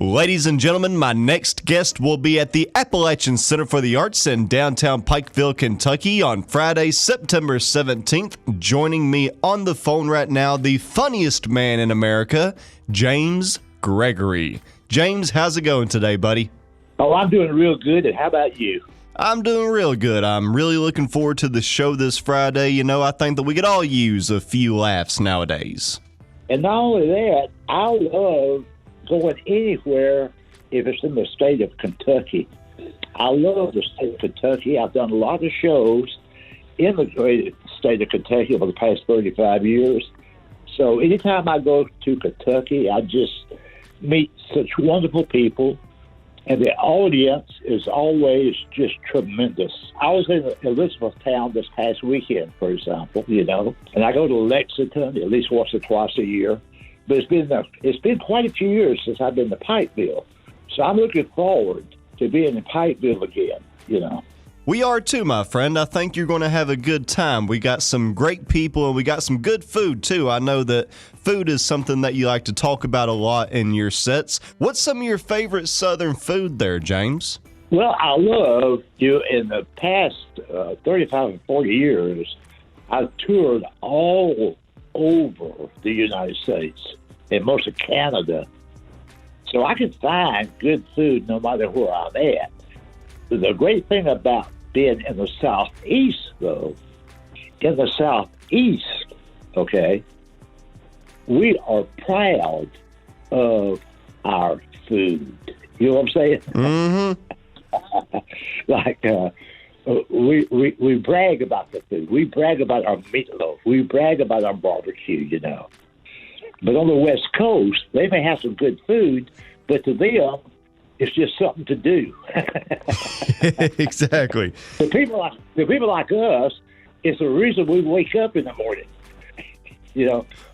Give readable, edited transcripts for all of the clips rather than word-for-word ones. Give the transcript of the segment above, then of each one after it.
Ladies and gentlemen, my next guest will be at the Appalachian Center for the Arts in downtown Pikeville, Kentucky on Friday, September 17th. Joining me on the phone right now, the funniest man in America, James Gregory. James, how's it going today, buddy? Oh, I'm doing real good, and how about you? I'm doing real good. I'm really looking forward to the show this Friday. You know, I think that we could all use a few laughs nowadays. And not only that, I love going anywhere if it's in the state of Kentucky. I love the state of Kentucky. I've done a lot of shows in the great state of Kentucky over the past 35 years. So anytime I go to Kentucky, I just meet such wonderful people, and the audience is always just tremendous. I was in Elizabethtown this past weekend, for example, and I go to Lexington at least once or twice a year. But it's been quite a few years since I've been to Pikeville. So I'm looking forward to being in Pikeville again, We are too, my friend. I think you're going to have a good time. We got some great people, and we got some good food, too. I know that food is something that you like to talk about a lot in your sets. What's some of your favorite Southern food there, James? Well, I love in the past 35 and 40 years, I've toured all over the United States and most of Canada. So I can find good food no matter where I'm at. The great thing about being in the Southeast, though, okay, we are proud of our food. You know what I'm saying? Mm-hmm. We brag about the food. We brag about our meatloaf. We brag about our barbecue, But on the West Coast, they may have some good food, but to them, it's just something to do. Exactly. The people like us, it's the reason we wake up in the morning.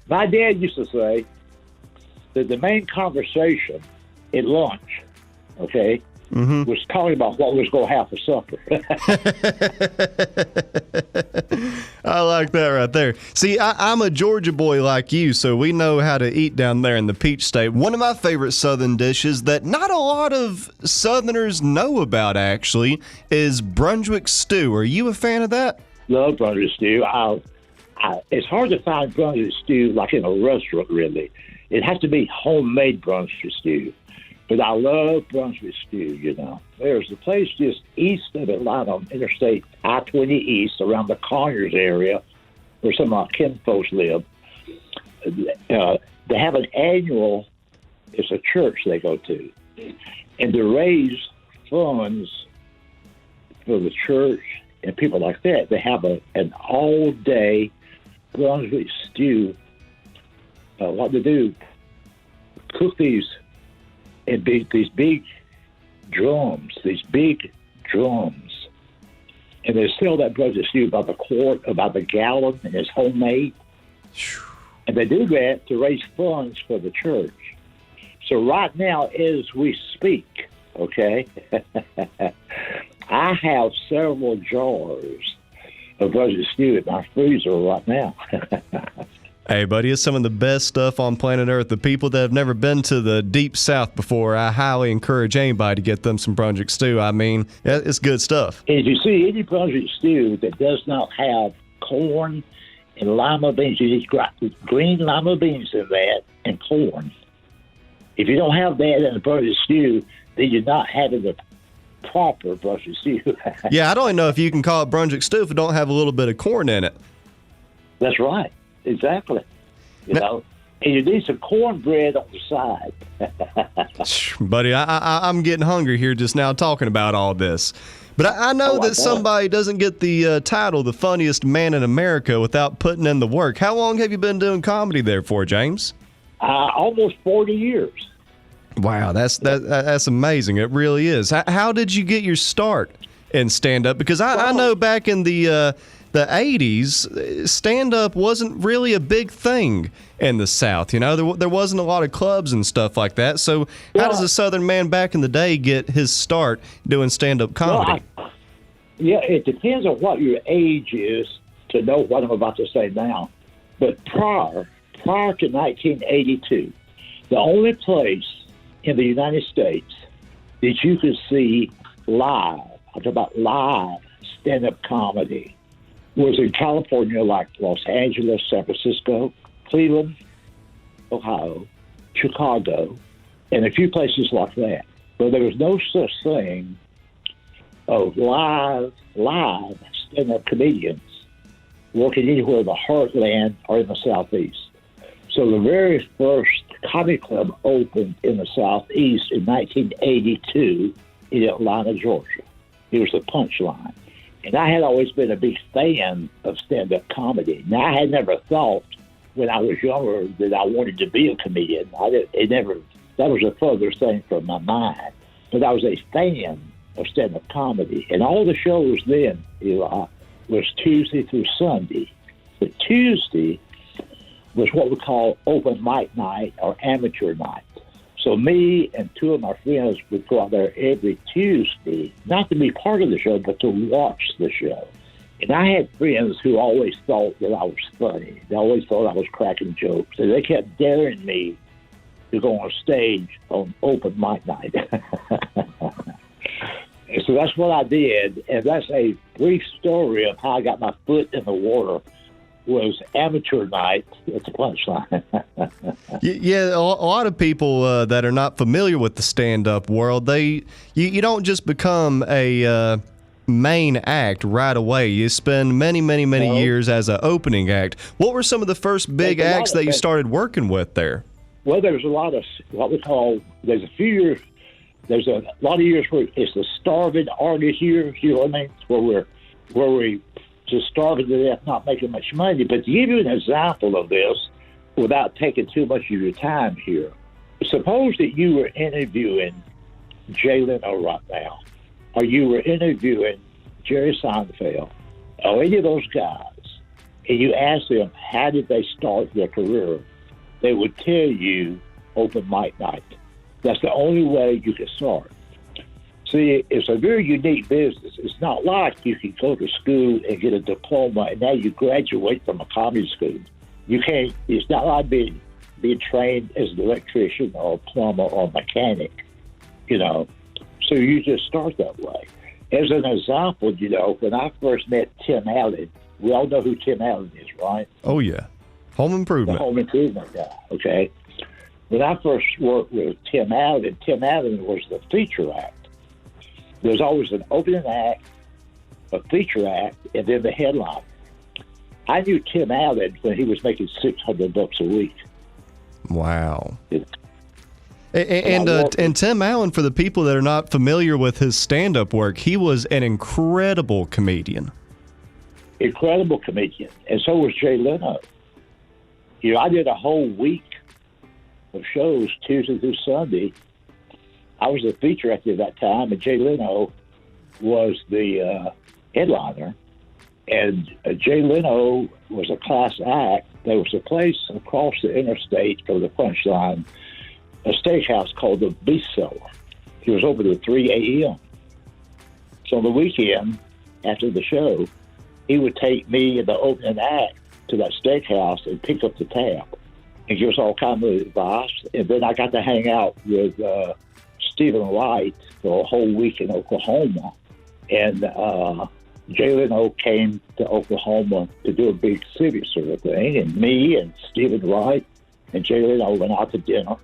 My dad used to say that the main conversation at lunch, okay, was talking about what we was going to have for supper. I like that right there. See, I'm a Georgia boy like you, so we know how to eat down there in the Peach State. One of my favorite Southern dishes that not a lot of Southerners know about, actually, is Brunswick stew. Are you a fan of that? Love Brunswick stew. It's hard to find Brunswick stew like in a restaurant, really. It has to be homemade Brunswick stew. But I love Brunswick stew, There's a place just east of Atlanta on Interstate I-20 East, around the Conyers area, where some of my kinfolks live. They have an annual, it's a church they go to. And to raise funds for the church and people like that, they have an all-day Brunswick stew. What they do, cook these and these big drums, and they sell that Brunswick stew by the quart, about the gallon, and it's homemade. And they do that to raise funds for the church. So right now, as we speak, okay, I have several jars of Brunswick stew in my freezer right now. Hey, buddy, it's some of the best stuff on planet Earth. The people that have never been to the Deep South before, I highly encourage anybody to get them some Brunswick stew. I mean, it's good stuff. And if you see any Brunswick stew that does not have corn and lima beans, you need green lima beans in that and corn. If you don't have that in the Brunswick stew, then you're not having the proper Brunswick stew. Yeah, I don't even know if you can call it Brunswick stew if it don't have a little bit of corn in it. That's right. Exactly. And you need some cornbread on the side. Buddy, I'm getting hungry here just now talking about all this. But I know that somebody doesn't get the title, the funniest man in America, without putting in the work. How long have you been doing comedy there for, James? Almost 40 years. Wow, that's amazing. It really is. How did you get your start in stand-up? Because I know back in the 80s, stand-up wasn't really a big thing in the South. There wasn't a lot of clubs and stuff like that. So how does a Southern man back in the day get his start doing stand-up comedy? It depends on what your age is to know what I'm about to say now. But prior to 1982, the only place in the United States that you could see live, I'm talking about live stand-up comedy, was in California, like Los Angeles, San Francisco, Cleveland, Ohio, Chicago, and a few places like that. But there was no such thing of live stand-up comedians working anywhere in the heartland or in the Southeast. So the very first comedy club opened in the Southeast in 1982 in Atlanta, Georgia. It was the Punchline. And I had always been a big fan of stand-up comedy. Now, I had never thought when I was younger that I wanted to be a comedian. That was a further thing from my mind. But I was a fan of stand-up comedy. And all the shows then, Eli, was Tuesday through Sunday. But Tuesday was what we call open mic night or amateur night. So me and two of my friends would go out there every Tuesday, not to be part of the show, but to watch the show. And I had friends who always thought that I was funny. They always thought I was cracking jokes. And they kept daring me to go on stage on open mic night. And so that's what I did. And that's a brief story of how I got my foot in the water. Was amateur night at the Punchline. Yeah, a lot of people that are not familiar with the stand-up world, you don't just become a main act right away. You spend many years as an opening act. What were some of the first big acts that you started working with there? Well, there's a lot of what we call, there's a lot of years where it's the starving artist year, you know what I mean? Where we just starving to death, not making much money. But to give you an example of this, without taking too much of your time here, suppose that you were interviewing Jay Leno right now, or you were interviewing Jerry Seinfeld, or any of those guys, and you asked them how did they start their career, they would tell you open mic night. That's the only way you can start. See, it's a very unique business. It's not like you can go to school and get a diploma and now you graduate from a comedy school. You can't, it's not like being trained as an electrician or a plumber or a mechanic, you know. So you just start that way. As an example, you know, when I first met Tim Allen, we all know who Tim Allen is, right? Oh, yeah. Home Improvement. The Home Improvement guy, okay? When I first worked with Tim Allen was the feature act. There's always an opening act, a feature act, and then the headline. I knew Tim Allen when he was making $600 a week. Wow. And Tim Allen, for the people that are not familiar with his stand-up work, he was an incredible comedian. Incredible comedian. And so was Jay Leno. You know, I did a whole week of shows, Tuesday through Sunday. I was the feature actor at that time, and Jay Leno was the headliner. And Jay Leno was a class act. There was a place across the interstate from the Punchline, a steakhouse called the Beef Cellar. He was open at 3 a.m. So on the weekend, after the show, he would take me and the opening act to that steakhouse and pick up the tab and give us all kinds of advice. And then I got to hang out with Stephen Wright for a whole week in Oklahoma. And Jay Leno came to Oklahoma to do a big civic sort of thing. And me and Stephen Wright and Jay Leno went out to dinner.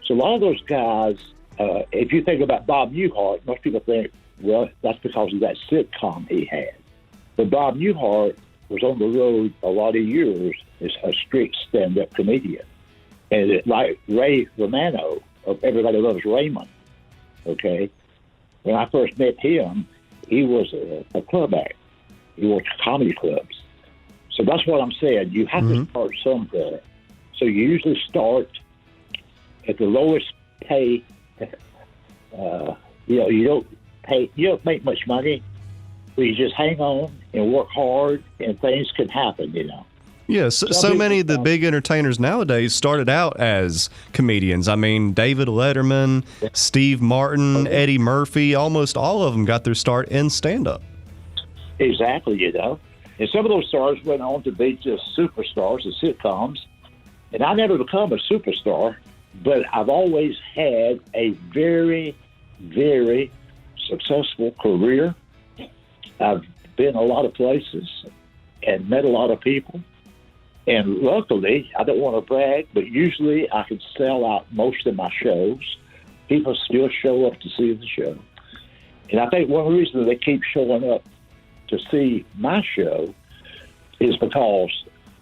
So a lot of those guys, if you think about Bob Newhart, most people think, well, that's because of that sitcom he had. But Bob Newhart was on the road a lot of years as a strict stand-up comedian. And like Ray Romano of Everybody Loves Raymond, okay? When I first met him, he was a club act. He worked comedy clubs. So that's what I'm saying. You have to start somewhere. So you usually start at the lowest pay. You don't make much money, but you just hang on and work hard, and things can happen, you know. Yeah, so many of the big entertainers nowadays started out as comedians. I mean, David Letterman, Steve Martin, Eddie Murphy, almost all of them got their start in stand-up. Exactly, you know. And some of those stars went on to be just superstars of sitcoms. And I never become a superstar. But I've always had a very, very successful career. I've been a lot of places and met a lot of people. And luckily, I don't want to brag, but usually I can sell out most of my shows. People still show up to see the show. And I think one of the reasons they keep showing up to see my show is because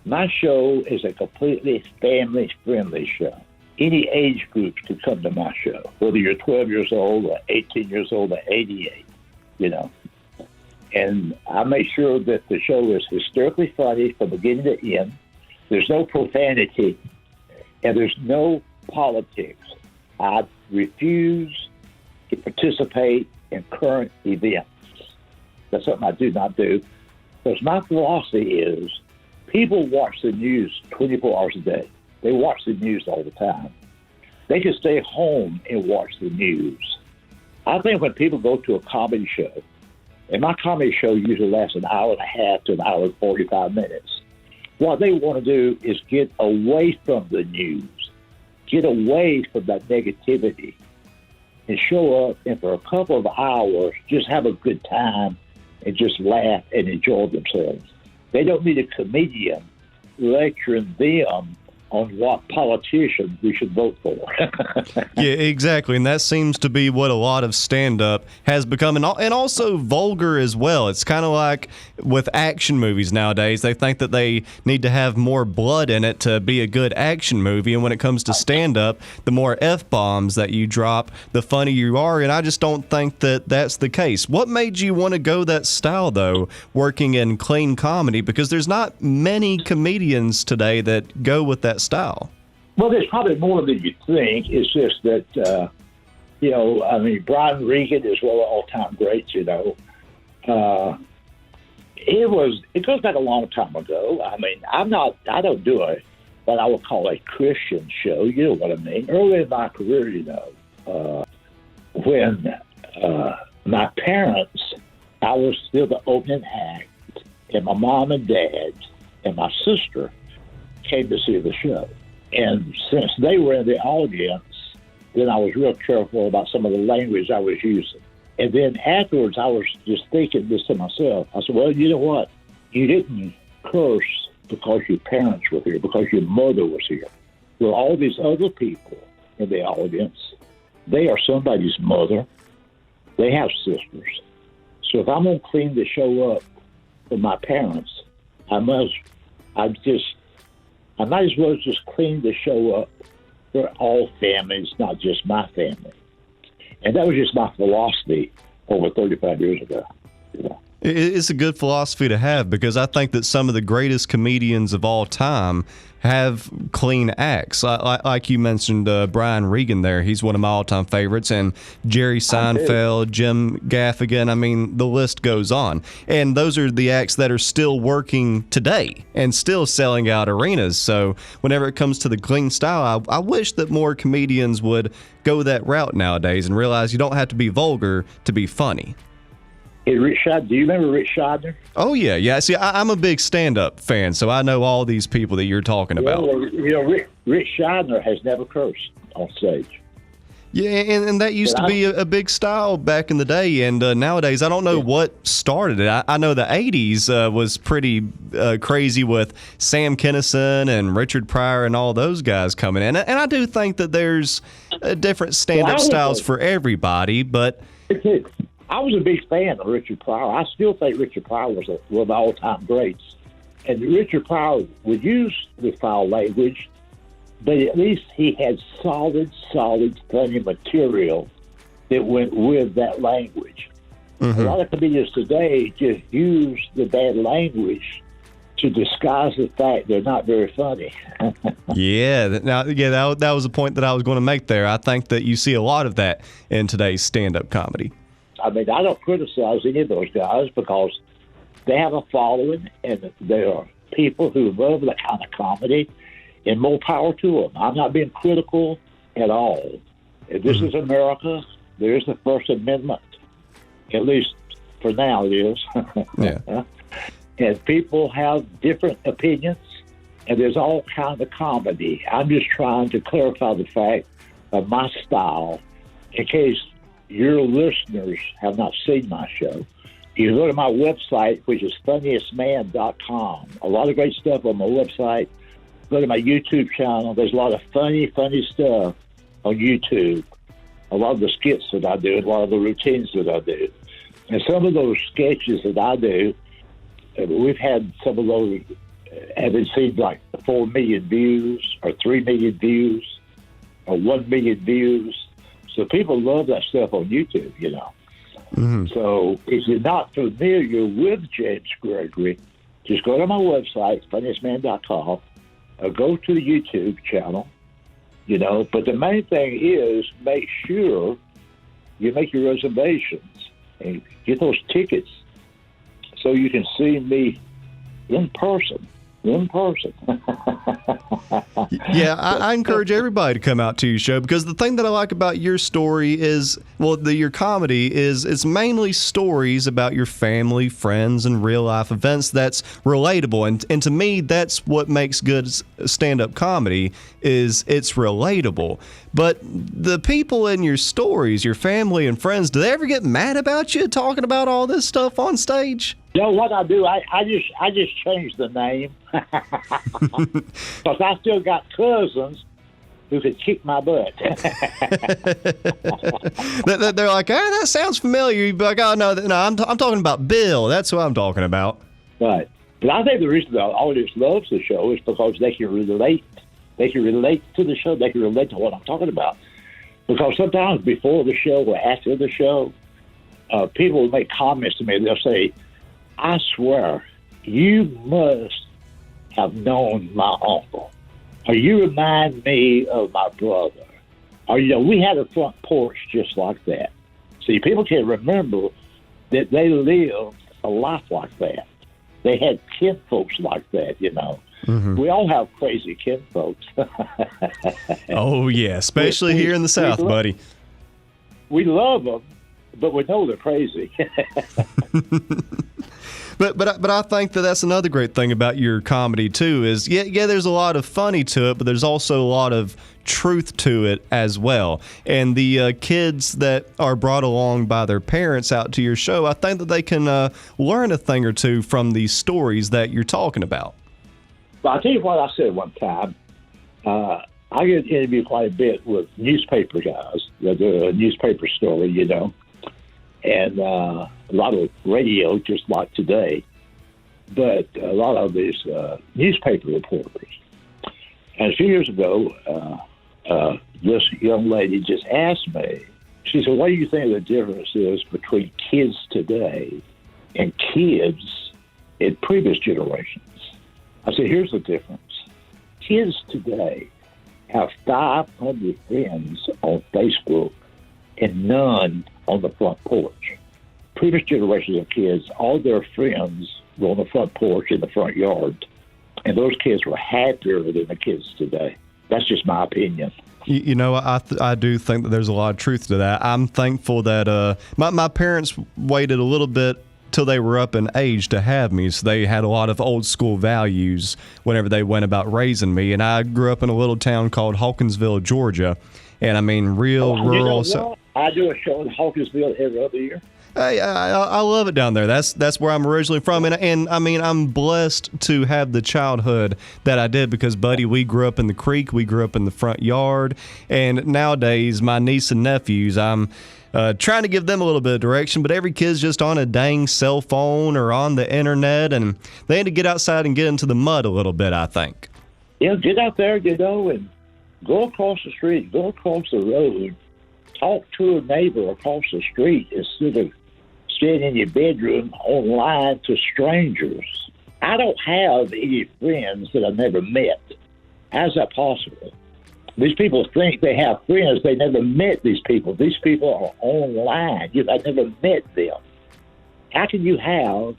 my show is a completely family-friendly show. Any age groups could come to my show, whether you're 12 years old or 18 years old or 88, you know. And I make sure that the show is hysterically funny from beginning to end. There's no profanity, and there's no politics. I refuse to participate in current events. That's something I do not do. Because my philosophy is people watch the news 24 hours a day. They watch the news all the time. They can stay home and watch the news. I think when people go to a comedy show, and my comedy show usually lasts an hour and a half to an hour and 45 minutes, what they want to do is get away from the news, get away from that negativity, and show up and for a couple of hours just have a good time and just laugh and enjoy themselves. They don't need a comedian lecturing them on what politician we should vote for. Yeah, exactly. And that seems to be what a lot of stand-up has become, and also vulgar as well. It's kind of like with action movies nowadays. They think that they need to have more blood in it to be a good action movie, and when it comes to stand-up, the more F-bombs that you drop, the funnier you are, and I just don't think that that's the case. What made you want to go that style, though, working in clean comedy? Because there's not many comedians today that go with that style. Well, there's probably more than you think. It's just that, Brian Regan is one of the all-time greats, you know. It goes back a long time ago. I mean, I don't do what I would call a Christian show, you know what I mean. Early in my career, you know, when my parents, I was still the opening act, and my mom and dad and my sister came to see the show. And since they were in the audience, then I was real careful about some of the language I was using. And then afterwards, I was just thinking this to myself. I said, well, you know what? You didn't curse because your parents were here, because your mother was here. Well, all these other people in the audience, they are somebody's mother. They have sisters. So if I'm going to clean the show up for my parents, I might as well just clean the show up for all families, not just my family. And that was just my philosophy over 35 years ago. You know? It's a good philosophy to have, because I think that some of the greatest comedians of all time have clean acts. Like you mentioned, Brian Regan there. He's one of my all-time favorites. And Jerry Seinfeld, Jim Gaffigan. I mean, the list goes on. And those are the acts that are still working today and still selling out arenas. So whenever it comes to the clean style, I wish that more comedians would go that route nowadays and realize you don't have to be vulgar to be funny. Hey, do you remember Rich Scheidner? Oh, yeah. See, I'm a big stand-up fan, so I know all these people that you're talking about. Well, you know, Rich Scheidner has never cursed on stage. Yeah, and that used to be a big style back in the day, and nowadays I don't know what started it. I know the 80s was pretty crazy with Sam Kinison and Richard Pryor and all those guys coming in. And I do think that there's different stand-up styles for everybody, but... I was a big fan of Richard Pryor. I still think Richard Pryor was one of the all-time greats. And Richard Pryor would use the foul language, but at least he had solid, funny material that went with that language. Mm-hmm. A lot of comedians today just use the bad language to disguise the fact they're not very funny. That was a point that I was going to make there. I think that you see a lot of that in today's stand-up comedy. I mean, I don't criticize any of those guys because they have a following and there are people who love that kind of comedy, and more power to them. I'm not being critical at all. If this is America, there is the First Amendment. At least for now it is. Yeah. And people have different opinions, and there's all kinds of comedy. I'm just trying to clarify the fact of my style in case your listeners have not seen my show. You go to my website, which is funniestman.com. A lot of great stuff on my website. Go to my YouTube channel. There's a lot of funny stuff on YouTube. A lot of the skits that I do, a lot of the routines that I do. And some of those sketches that I do, we've had some of those have received like 4 million views or 3 million views or 1 million views. So people love that stuff on YouTube, you know. Mm-hmm. So if you're not familiar with James Gregory, just go to my website, funniestman.com, or go to the YouTube channel, you know. But the main thing is make sure you make your reservations and get those tickets so you can see me in person. Yeah, I encourage everybody to come out to your show, because the thing that I like about your story is, well, your comedy is it's mainly stories about your family, friends, and real life events that's relatable. And to me, that's what makes good stand-up comedy, is it's relatable. But the people in your stories, your family and friends, do they ever get mad about you talking about all this stuff on stage? You know what I do? I just changed the name because I still got cousins who could kick my butt. They're like, that sounds familiar. You'd be like, oh no, I'm talking about Bill. That's who I'm talking about. Right. But I think the reason the audience loves the show is because they can relate. They can relate to the show. They can relate to what I'm talking about. Because sometimes before the show or after the show, people will make comments to me. They'll say, I swear, you must have known my uncle. Or you remind me of my brother. Or, you know, we had a front porch just like that. See, people can remember that they lived a life like that. They had kinfolks like that, you know. Mm-hmm. We all have crazy kinfolks. Oh, yeah, especially here in the South, buddy. We love them, but we know they're crazy. But I think that's another great thing about your comedy too, is yeah there's a lot of funny to it, but there's also a lot of truth to it as well. And the kids that are brought along by their parents out to your show, I think that they can learn a thing or two from these stories that you're talking about. Well, I'll tell you what I said one time. I get interviewed quite a bit with newspaper guys that do a newspaper story, you know, and a lot of radio, just like today, but a lot of these newspaper reporters. And a few years ago, this young lady just asked me, she said, what do you think the difference is between kids today and kids in previous generations? I said, here's the difference. Kids today have 500 friends on Facebook and none on the front porch. Previous generations of kids, all their friends were on the front porch in the front yard, and those kids were happier than the kids today. That's just my opinion. You know, I do think that there's a lot of truth to that. I'm thankful that my parents waited a little bit till they were up in age to have me, so they had a lot of old school values whenever they went about raising me. And I grew up in a little town called Hawkinsville, Georgia, and I mean rural. I do a show in Hawkinsville every other year. Hey, I love it down there. That's where I'm originally from, and I mean I'm blessed to have the childhood that I did, because buddy, we grew up in the creek, we grew up in the front yard, and nowadays my niece and nephews, I'm trying to give them a little bit of direction, but every kid's just on a dang cell phone or on the internet, and they need to get outside and get into the mud a little bit, I think. Yeah, get out there, you know, and go across the street, go across the road, talk to a neighbor across the street instead of staying in your bedroom online to strangers. I don't have any friends that I've never met. How's that possible? These people think they have friends. They never met these people. These people are online. I've never met them. How can you have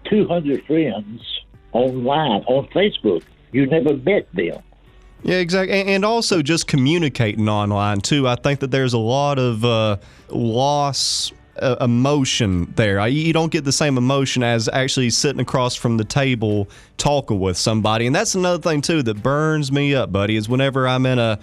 200 friends online on Facebook? You never met them. Yeah, exactly. And also just communicating online, too. I think that there's a lot of loss emotion there. You don't get the same emotion as actually sitting across from the table talking with somebody. And that's another thing, too, that burns me up, buddy, is whenever I'm in a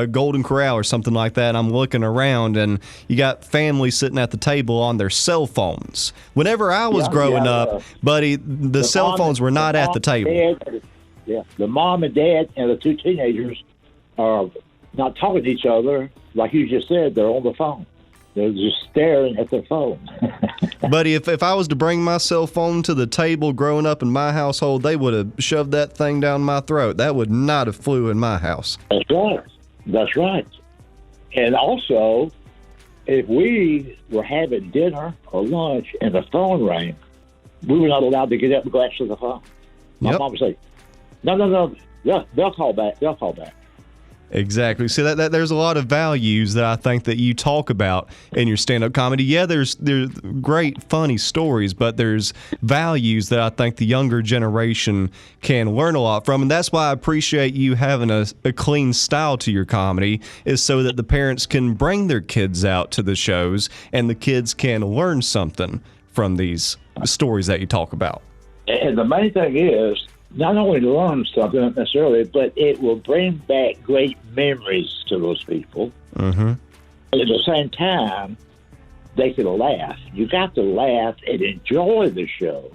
Golden Corral or something like that, and I'm looking around and you got family sitting at the table on their cell phones. Whenever I was growing up, buddy, the cell phones were not at the table. The mom and dad and the two teenagers are not talking to each other. Like you just said, they're on the phone. They're just staring at their phone. Buddy, if I was to bring my cell phone to the table growing up in my household, they would have shoved that thing down my throat. That would not have flew in my house. That's right. That's right. And also, if we were having dinner or lunch and the phone rang, we were not allowed to get up and go answer the phone. My mom would say, no, they'll call back. They'll call back. Exactly. See, that there's a lot of values that I think that you talk about in your stand-up comedy. Yeah, there's great, funny stories, but there's values that I think the younger generation can learn a lot from, and that's why I appreciate you having a clean style to your comedy, is so that the parents can bring their kids out to the shows and the kids can learn something from these stories that you talk about. And the main thing is, not only to learn something necessarily, but it will bring back great memories to those people. Mm-hmm. At the same time, they can laugh. You got to laugh and enjoy the show.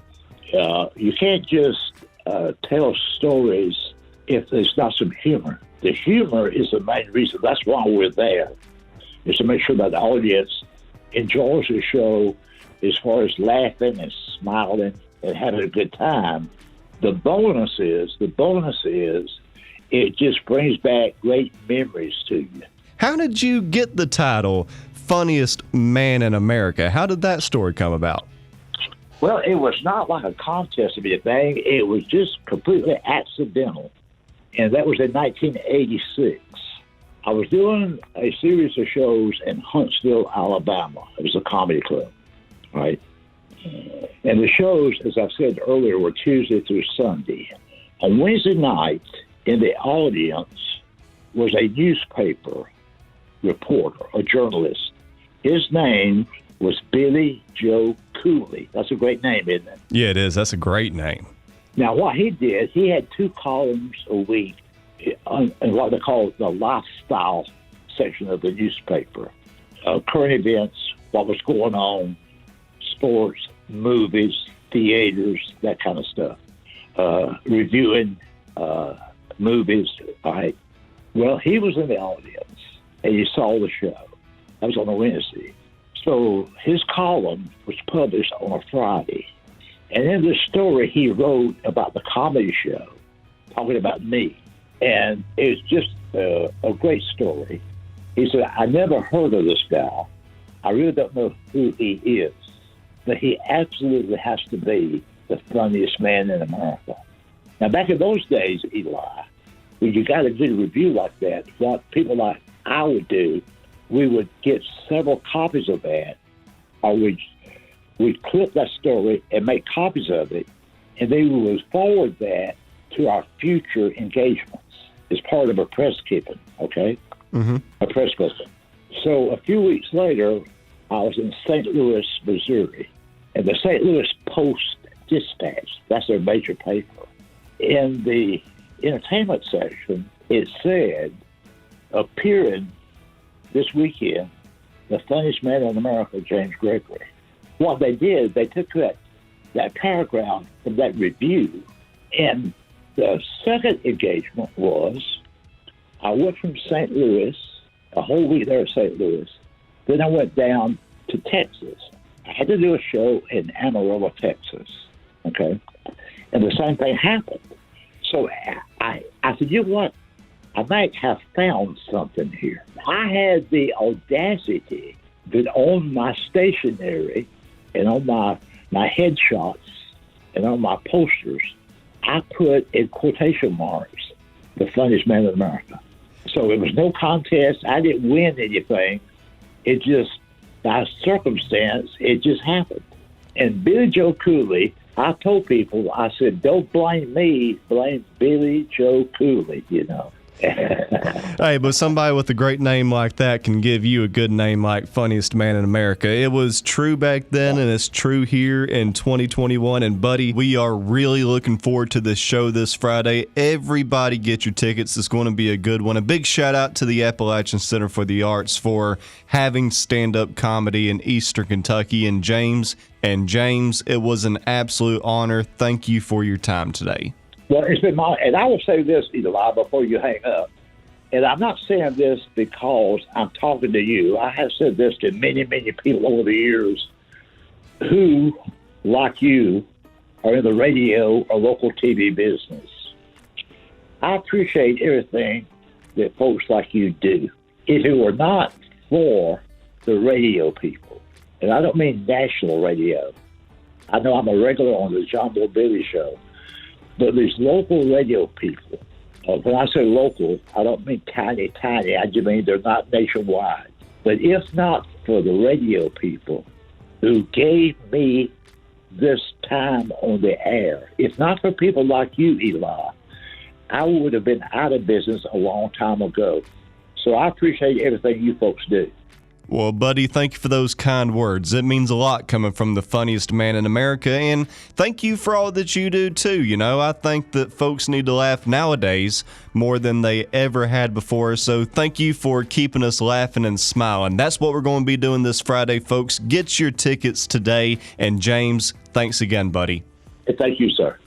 You can't just tell stories if there's not some humor. The humor is the main reason. That's why we're there, is to make sure that the audience enjoys the show as far as laughing and smiling and having a good time. The bonus is it just brings back great memories to you. How did you get the title Funniest Man in America? How did that story come about? Well, it was not like a contest or anything. It was just completely accidental. And that was in 1986. I was doing a series of shows in Huntsville, Alabama. It was a comedy club, right? And the shows, as I said earlier, were Tuesday through Sunday. On Wednesday night, in the audience was a newspaper reporter, a journalist. His name was Billy Joe Cooley. That's a great name, isn't it? Yeah, it is. That's a great name. Now, what he did, he had 2 columns a week in what they call the lifestyle section of the newspaper. Current events, what was going on, sports, movies, theaters, that kind of stuff. Reviewing movies. All right. Well, he was in the audience, and he saw the show. That was on a Wednesday. So his column was published on a Friday. And in the story, he wrote about the comedy show, talking about me. And it's just a great story. He said, I never heard of this guy. I really don't know who he is. But he absolutely has to be the funniest man in America. Now, back in those days, Eli, when you got a good review like that, what people like I would do, we would get several copies of that, or we'd clip that story and make copies of it, and then we would forward that to our future engagements as part of a press clipping, okay? Mm-hmm. A press clipping. So a few weeks later, I was in St. Louis, Missouri, and the St. Louis Post-Dispatch, that's their major paper. In the entertainment section, it said, appearing this weekend, the funniest man in America, James Gregory. What they did, they took that paragraph from that review, and the second engagement was, I went from St. Louis, a whole week there at St. Louis, then I went down to Texas. I had to do a show in Amarillo, Texas, okay? And the same thing happened. So I said, you know what? I might have found something here. I had the audacity that on my stationery and on my headshots and on my posters, I put in quotation marks, the funniest man in America. So it was no contest. I didn't win anything. It just, by circumstance, it just happened. And Billy Joe Cooley, I told people, I said, don't blame me, blame Billy Joe Cooley, you know. Hey, but somebody with a great name like that can give you a good name like Funniest Man in America. It was true back then, and it's true here in 2021. And, buddy, we are really looking forward to this show this Friday. Everybody get your tickets. It's going to be a good one. A big shout-out to the Appalachian Center for the Arts for having stand-up comedy in Eastern Kentucky. And James, it was an absolute honor. Thank you for your time today. Well, it's been and I will say this, Eli, before you hang up. And I'm not saying this because I'm talking to you. I have said this to many, many people over the years who, like you, are in the radio or local TV business. I appreciate everything that folks like you do. If it were not for the radio people, and I don't mean national radio. I know I'm a regular on the John Boy Billy Show. But these local radio people, when I say local, I don't mean tiny. I just mean they're not nationwide. But if not for the radio people who gave me this time on the air, if not for people like you, Eli, I would have been out of business a long time ago. So I appreciate everything you folks do. Well, buddy, thank you for those kind words. It means a lot coming from the funniest man in America, and thank you for all that you do, too. You know, I think that folks need to laugh nowadays more than they ever had before, so thank you for keeping us laughing and smiling. That's what we're going to be doing this Friday, folks. Get your tickets today, and James, thanks again, buddy. Thank you, sir.